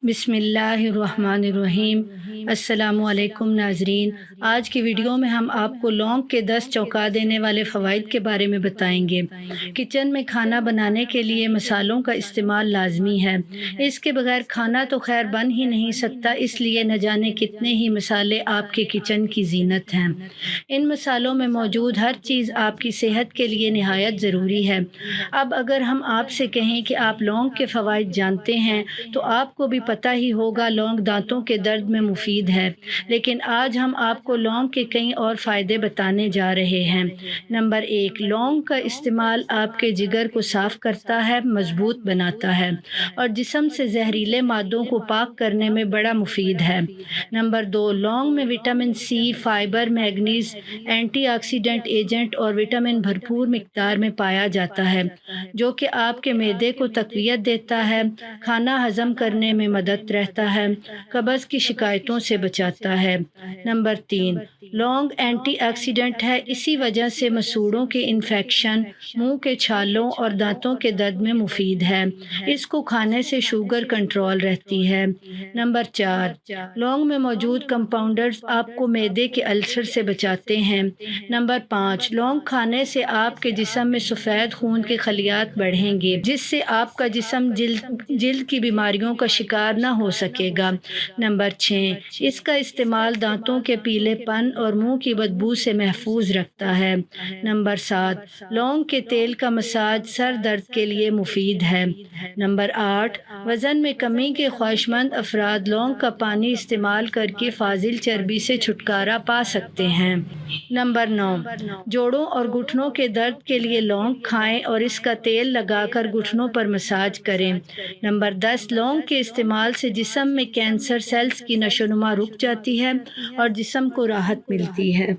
بسم اللہ الرحمن الرحیم۔ السلام علیکم ناظرین، آج کی ویڈیو میں ہم آپ کو لونگ کے 10 چونکا دینے والے فوائد کے بارے میں بتائیں گے۔ کچن میں کھانا بنانے کے لیے مسالوں کا استعمال لازمی ہے۔ اس کے بغیر کھانا تو خیر بن ہی نہیں سکتا، اس لیے نہ جانے کتنے ہی مسالے آپ کے کچن کی زینت ہیں۔ ان مسالوں میں موجود ہر چیز آپ کی صحت کے لیے نہایت ضروری ہے۔ اب اگر ہم آپ سے کہیں کہ آپ لونگ کے فوائد جانتے ہیں تو آپ کو بھی پتہ ہی ہوگا لونگ دانتوں کے درد میں مفید ہے، لیکن آج ہم آپ کو لونگ کے کئی اور فائدے بتانے جا رہے ہیں۔ نمبر 1، لونگ کا استعمال آپ کے جگر کو صاف کرتا ہے، مضبوط بناتا ہے اور جسم سے زہریلے مادوں کو پاک کرنے میں بڑا مفید ہے۔ نمبر 2، لونگ میں vitamin C, fibre, manganese, anti oxidant agent اور وٹامن بھرپور مقدار میں پایا جاتا ہے، جو کہ آپ کے معدے کو تقویت دیتا ہے، کھانا ہضم کرنے میں مدد رہتا ہے، قبض کی شکایتوں سے بچاتا ہے۔ نمبر 3، لونگ اینٹی آکسیڈنٹ ہے، اسی وجہ سے مسوڑھوں کے انفیکشن، منہ کے چھالوں اور دانتوں کے درد میں مفید ہے۔ اس کو کھانے سے شوگر کنٹرول رہتی ہے۔ نمبر 4، لونگ میں موجود کمپاؤنڈز آپ کو معدے کے السر سے بچاتے ہیں۔ نمبر 5، لونگ کھانے سے آپ کے جسم میں سفید خون کے خلیات بڑھیں گے، جس سے آپ کا جسم جلد کی بیماریوں کا شکار نہ ہو سکے گا۔ نمبر 6، اس کا استعمال دانتوں کے پیلے پن اور منہ کی بدبو سے محفوظ رکھتا ہے۔ نمبر 7، لونگ کے تیل کا مساج سر درد کے لیے مفید ہے۔ نمبر 8، وزن میں کمی کے خواہش مند افراد لونگ کا پانی استعمال کر کے فاضل چربی سے چھٹکارا پا سکتے ہیں۔ نمبر 9، جوڑوں اور گھٹنوں کے درد کے لیے لونگ کھائیں اور اس کا تیل لگا کر گھٹنوں پر مساج کریں۔ نمبر 10، لونگ کے استعمال سے جسم میں کینسر سیلز کی نشو و نما رک جاتی ہے اور جسم کو راحت ملتی ہے۔